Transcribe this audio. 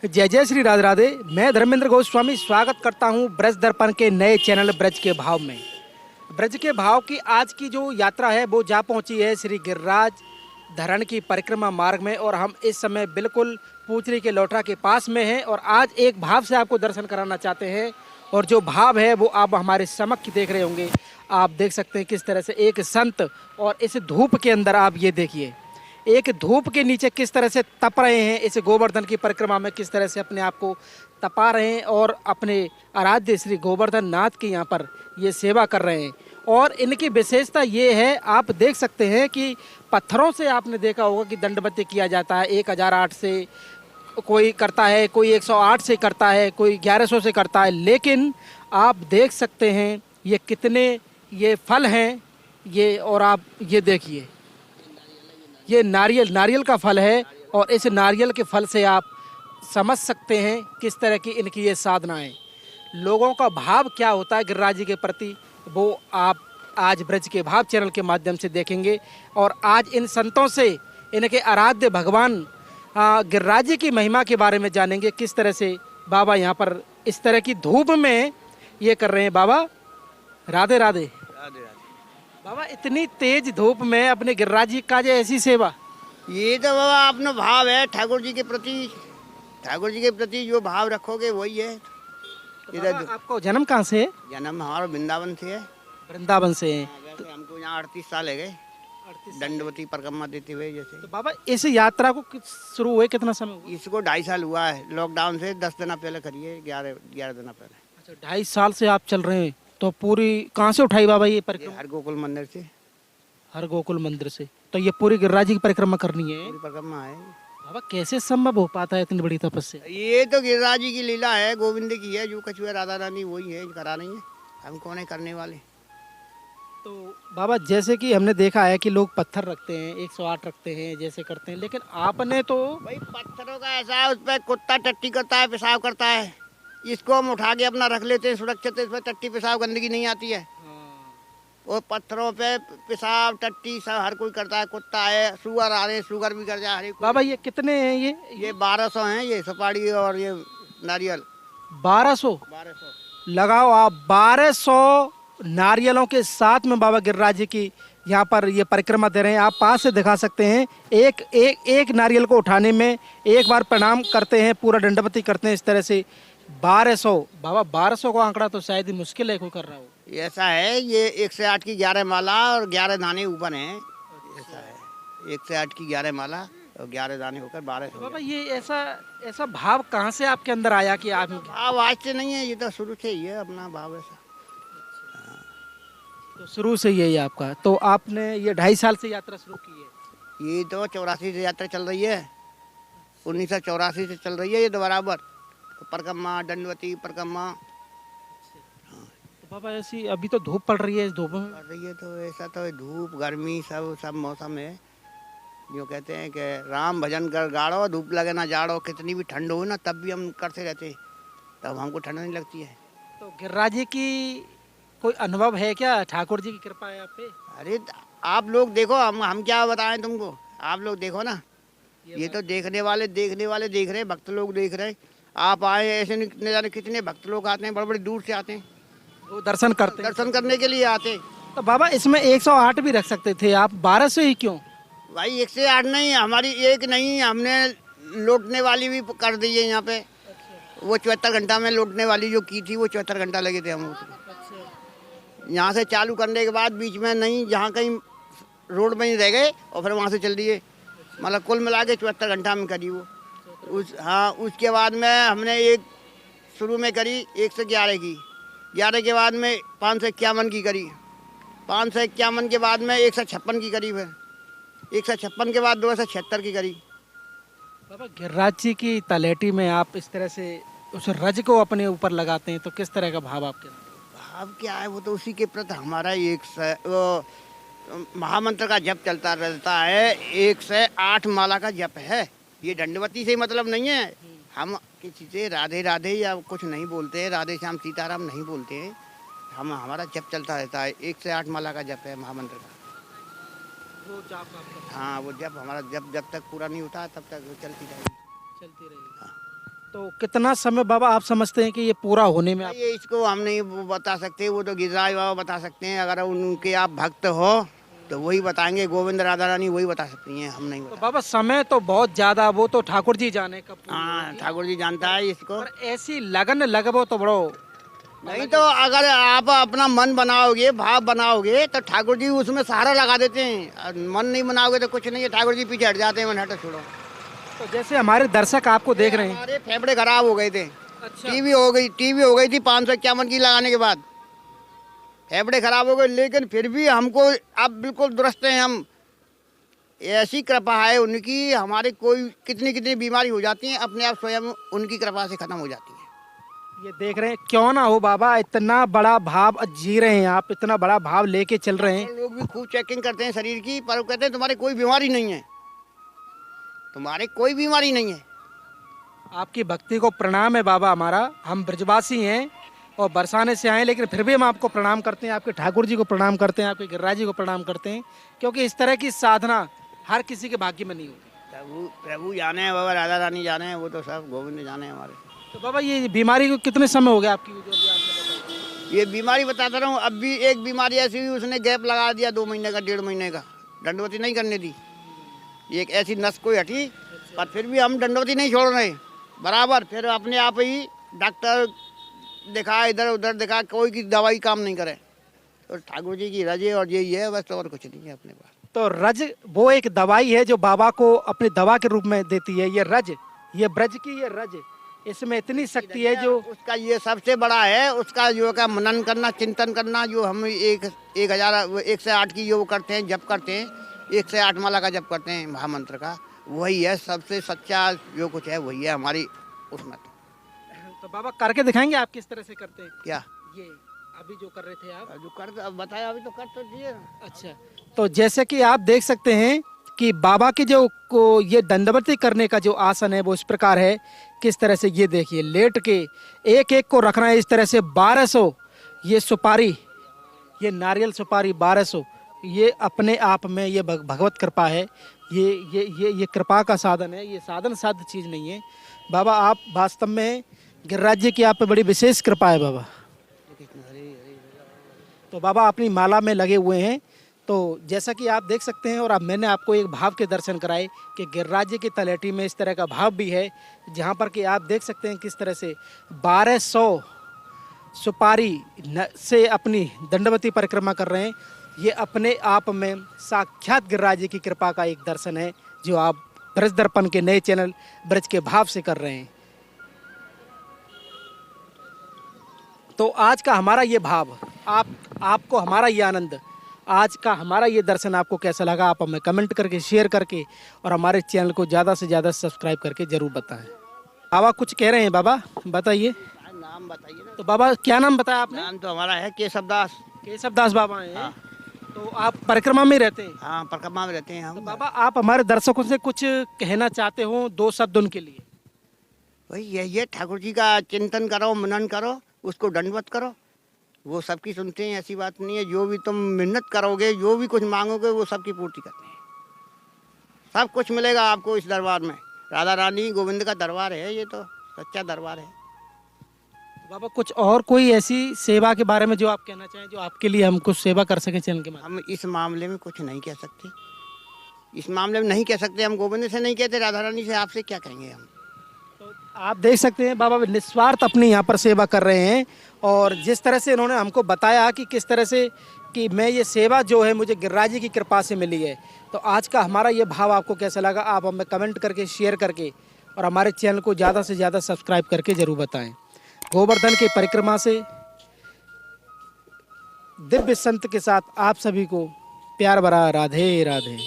जय जय श्री राधे राधे। मैं धर्मेंद्र गोस्वामी स्वागत करता हूं ब्रज दर्पण के नए चैनल ब्रज के भाव में। ब्रज के भाव की आज की जो यात्रा है वो जा पहुंची है श्री गिरिराज धरण की परिक्रमा मार्ग में, और हम इस समय बिल्कुल पूचरी के लोठा के पास में हैं और आज एक भाव से आपको दर्शन कराना चाहते हैं। और जो भाव है वो आप हमारे समक्ष देख रहे होंगे। आप देख सकते हैं किस तरह से एक संत, और इस धूप के अंदर आप ये देखिए एक धूप के नीचे किस तरह से तप रहे हैं, इस गोवर्धन की परिक्रमा में किस तरह से अपने आप को तपा रहे हैं और अपने आराध्य श्री गोवर्धन नाथ की यहाँ पर ये सेवा कर रहे हैं। और इनकी विशेषता ये है, आप देख सकते हैं कि पत्थरों से आपने देखा होगा कि दंडवती किया जाता है। 1008 से कोई करता है, कोई 108 से करता है, कोई 1100 से करता है, लेकिन आप देख सकते हैं ये कितने ये फल हैं ये। और आप ये देखिए ये नारियल का फल है, और इस नारियल के फल से आप समझ सकते हैं किस तरह की इनकी ये साधनाएं, लोगों का भाव क्या होता है गिरिराज जी के प्रति, वो आप आज ब्रज के भाव चैनल के माध्यम से देखेंगे। और आज इन संतों से इनके आराध्य भगवान गिरिराज जी की महिमा के बारे में जानेंगे। किस तरह से बाबा यहाँ पर इस तरह की धूप में ये कर रहे हैं। बाबा राधे राधे। राधे राधे। बाबा इतनी तेज धूप में अपने गिरिराज जी का जो ऐसी सेवा, ये तो बाबा अपना भाव है ठाकुर जी के प्रति। ठाकुर जी के प्रति जो भाव रखोगे वही है। तो बाबा आपको जन्म कहाँ से है? जन्म हमारा वृंदावन से है। वृंदावन से है। वैसे हमको यहाँ 38 साल है गए दंडवती परिक्रमा देते हुए। जैसे तो बाबा इस यात्रा को शुरू हुए कितना समय हुआ? इसको 2.5 साल हुआ है। लॉकडाउन से 10 दिन पहले करिए, 11 दिन पहले। अच्छा, 2.5 साल से आप चल रहे हैं। तो पूरी कहाँ से उठाई बाबा ये परिक्रमा? हर गोकुल मंदिर से। हर गोकुल मंदिर से। तो ये पूरी गिरिराज जी की परिक्रमा करनी है? पूरी परिक्रमा है। बाबा कैसे संभव हो पाता है इतनी बड़ी तपस्या? ये तो गिरिराज जी की लीला है, गोविंद की है। जो कछुआ राधा रानी वही है, करा नहीं है। हम कौन है करने वाले। तो बाबा जैसे कि हमने देखा है कि लोग पत्थर रखते हैं, 108 रखते हैं, जैसे करते हैं, लेकिन आपने तो भाई पत्थरों का ऐसा है, उस पर कुत्ता टट्टी करता है, पेशाब करता है। इसको हम उठा के अपना रख लेते हैं सुरक्षित। इस पर टट्टी पेशाब गंदगी नहीं आती है। और पत्थरों पे पेशाब टट्टी सब हर कोई करता है। कुत्ता है, शुगर आ रहे हैं, शुगर भी कर जाए हर एक। बाबा ये कितने हैं ये 1200 हैं। ये सुपारी और ये नारियल 1200 लगाओ आप। 1200 नारियलों के साथ में बाबा गिरिराज जी की यहाँ पर ये परिक्रमा दे रहे हैं। आप पास से दिखा सकते हैं। एक नारियल को उठाने में एक बार प्रणाम करते हैं, पूरा दंडवती करते हैं इस तरह से। 1200 बाबा, 1200 का आंकड़ा तो शायद ही मुश्किल है कोई कर रहा हो। ऐसा है। ये 108 की 11 माला और 11 दाने ऊपर हैं। ऐसा है, 108 की 11 माला और 11 दाने होकर 1200। बाबा ये ऐसा भाव कहाँ से आपके अंदर आया कि आप? भाव आज से नहीं है, ये तो शुरू से ही है अपना भाव ऐसा। तो शुरू से यही है आपका। तो आपने ये 2.5 साल से यात्रा शुरू की है? ये तो 84 से यात्रा चल रही है। 1984 से चल रही है ये तो बराबर। परिक्रमा, दंडवती परिक्रमा। तो बाबा ऐसी अभी तो धूप पड़ रही है, इस धूप में पड़ रही है तो ऐसा तो धूप गर्मी सब मौसम है। जो कहते हैं कि राम भजन कर गाड़ो, धूप लगे ना जाड़ो। कितनी भी ठंड हो ना तब भी हम करते रहते, तब हमको ठंड नहीं लगती है। तो गिरिराज जी की कोई अनुभव है क्या? ठाकुर जी की कृपा है आप पे? अरे आप लोग देखो, हम क्या बताएं तुमको। आप लोग देखो ना। ये तो देखने वाले देख रहे हैं, भक्त लोग देख रहे हैं। आप आए ऐसे नहीं जाने कितने भक्त लोग आते हैं, बड़े बड़े दूर से आते हैं, वो दर्शन करते हैं। दर्शन करने के लिए आते हैं। तो बाबा इसमें 108 भी रख सकते थे आप, 1200 ही क्यों? भाई 108 नहीं, हमारी एक नहीं, हमने लौटने वाली भी कर दी है यहाँ पे। वो 74 घंटा में लौटने वाली जो की थी, वो 74 घंटा लगे थे हम। यहाँ से चालू करने के बाद बीच में नहीं, जहाँ कहीं रोड में ही रह गए और फिर वहाँ से चल दिए। मतलब कुल मिला के 74 घंटा में करी वो। उसके बाद में हमने एक शुरू में करी 111 की। 11 के बाद में 551 की करी। 551 के बाद में 156 की करी। फिर 156 के बाद 276 की करी। बाबा गिरिराज जी की तलेटी में आप इस तरह से उस रज को अपने ऊपर लगाते हैं, तो किस तरह का भाव आपके अंदर? भाव क्या है, वो तो उसी के प्रति हमारा वो महामंत्र का जप चलता रहता है। 108 माला का जप है। ये दंडवती से मतलब नहीं है। हम किसी से राधे राधे या कुछ नहीं बोलते हैं, राधे श्याम सीताराम नहीं बोलते हैं। हमारा जप चलता रहता है। 108 माला का जप है महामंत्र का। वो जाप आपका? हाँ, वो जप हमारा जब तक पूरा नहीं होता तब तक वो चलती रहेगी। चलती रहेगी। हाँ। तो कितना समय बाबा आप समझते हैं कि ये पूरा होने में ये इसको हम नहीं बता सकते, वो तो गिरिराज बाबा बता सकते हैं। अगर उनके आप भक्त हो तो वही बताएंगे, गोविंद राधा रानी वही बता सकती हैं, हम नहीं तो बता। बाबा समय तो बहुत ज्यादा, वो तो ठाकुर जी जाने कब पूरी हाँ, होगी। ठाकुर जी जानता है इसको। पर ऐसी लगन लगभो तो बड़ो नहीं तो अगर आप अपना मन बनाओगे, भाव बनाओगे, तो ठाकुर जी उसमें सहारा लगा देते हैं। और मन नहीं बनाओगे तो कुछ नहीं है, ठाकुर जी पीछे हट जाते हैं, मन हटो छोड़ो। तो जैसे हमारे दर्शक आपको देख रहे हैं। हमारे फेफड़े खराब हो गए थे, अच्छा। टीवी हो गई थी 551 की लगाने के बाद, फेफड़े खराब हो गए, लेकिन फिर भी हमको अब बिल्कुल दुरुस्त हैं हम। ऐसी कृपा है उनकी, हमारे कोई कितनी कितनी बीमारी हो जाती है अपने आप स्वयं उनकी कृपा से खत्म हो जाती है। ये देख रहे हैं, क्यों ना हो बाबा, इतना बड़ा भाव जी रहे हैं आप, इतना बड़ा भाव लेके चल रहे हैं। लोग भी खूब चेकिंग करते हैं शरीर की, पर वो कहते हैं तुम्हारे कोई बीमारी नहीं है, तुम्हारे कोई बीमारी नहीं है। आपकी भक्ति को प्रणाम है बाबा हमारा। हम ब्रजवासी हैं और बरसाने से आए, लेकिन फिर भी हम आपको प्रणाम करते हैं, आपके ठाकुर जी को प्रणाम करते हैं, आपके गिरिराज जी को प्रणाम करते हैं, क्योंकि इस तरह की साधना हर किसी के भाग्य में नहीं होती। प्रभु प्रभु जाने हैं, बाबा राधा रानी जाने हैं, वो तो सब गोविंद जाने हैं हमारे। तो बाबा ये बीमारी को कितने समय हो गया आपकी, जो अभी आपने बताया? ये बीमारी बताता रहा हूँ, अब भी एक बीमारी ऐसी हुई, उसने गैप लगा दिया 2 महीने का, 1.5 महीने का, दंडवती नहीं करने दी। एक ऐसी नस कोई हटी, पर फिर भी हम दंडवती नहीं छोड़ रहे बराबर। फिर अपने आप ही डॉक्टर दिखा, इधर उधर दिखा, कोई की दवाई काम नहीं करे। तो ठाकुर जी की रजे और यही है बस, और कुछ नहीं है अपने पास। तो रज वो एक दवाई है जो बाबा को अपनी दवा के रूप में देती है। ये रज, ये ब्रज की ये रज, इसमें इतनी शक्ति है जो उसका ये सबसे बड़ा है, उसका जो का मनन करना, चिंतन करना, जो हम 1 से 8 की जो करते हैं, जप करते हैं, 1 से 8 माला का जप करते हैं महामंत्र का, वही है सबसे सच्चा जो कुछ है, वही है हमारी उसमें। तो बाबा करके दिखाएंगे आप किस तरह से करते हैं? क्या ये अभी जो कर रहे थे आप? जो कर अब बताया, अभी तो कर तो दिए। अच्छा, तो जैसे कि आप देख सकते हैं कि बाबा के जो को ये दंडवती करने का जो आसन है वो इस प्रकार है, किस तरह से, ये देखिए लेट के एक एक को रखना है इस तरह से। 1200 ये सुपारी, ये नारियल सुपारी 1200, ये अपने आप में ये भगवत कृपा है। ये कृपा का साधन है, ये साधन साध्य चीज़ नहीं है। बाबा आप वास्तव में गिरिराज जी की आप पे बड़ी विशेष कृपा है बाबा। तो बाबा अपनी माला में लगे हुए हैं। तो जैसा कि आप देख सकते हैं, और अब मैंने आपको एक भाव के दर्शन कराए कि गिरिराज जी की तलहटी में इस तरह का भाव भी है, जहाँ पर कि आप देख सकते हैं किस तरह से 1200 सुपारी से अपनी दंडवती परिक्रमा कर रहे हैं। ये अपने आप में साक्षात गिरिराज जी की कृपा का एक दर्शन है, जो आप ब्रज दर्पण के नए चैनल ब्रज के भाव से कर रहे हैं। तो आज का हमारा ये भाव, आपको हमारा ये आनंद, आज का हमारा ये दर्शन आपको कैसा लगा, आप हमें कमेंट करके, शेयर करके, और हमारे चैनल को ज़्यादा से ज़्यादा सब्सक्राइब करके ज़रूर बताएं। बाबा कुछ कह रहे हैं, बाबा बताइए। नाम बताइए ना। तो बाबा क्या नाम बताया आपने? नाम तो हमारा है केशवदास। केशवदास बाबा हैं। हाँ। तो आप परिक्रमा में रहते हैं? हाँ, परिक्रमा में रहते हैं हम। तो बाबा आप हमारे दर्शकों से कुछ कहना चाहते हो, 2 शब्द उनके लिए? वही यही है, ठाकुर जी का चिंतन करो, मनन करो, उसको दंडवत करो, वो सबकी सुनते हैं, ऐसी बात नहीं है। जो भी तुम मेहनत करोगे, जो भी कुछ मांगोगे, वो सबकी पूर्ति करते हैं। सब कुछ मिलेगा आपको इस दरबार में। राधा रानी गोविंद का दरबार है, ये तो सच्चा दरबार है। बाबा कुछ और कोई ऐसी सेवा के बारे में जो आप कहना चाहें, जो आपके लिए हम कुछ सेवा कर सकें चैनल के माध्यम? हम इस मामले में कुछ नहीं कह सकते, इस मामले में नहीं कह सकते। हम गोविंद से नहीं कहते, राधा रानी से आपसे क्या कहेंगे हम। तो आप देख सकते हैं बाबा निस्वार्थ अपनी यहाँ पर सेवा कर रहे हैं, और जिस तरह से इन्होंने हमको बताया कि किस तरह से कि मैं ये सेवा जो है मुझे गिरिराज जी की कृपा से मिली है। तो आज का हमारा ये भाव आपको कैसा लगा, आप हमें कमेंट करके, शेयर करके, और हमारे चैनल को ज़्यादा से ज़्यादा सब्सक्राइब करके ज़रूर बताएं। गोवर्धन की परिक्रमा से दिव्य संत के साथ आप सभी को प्यार भरा राधे राधे।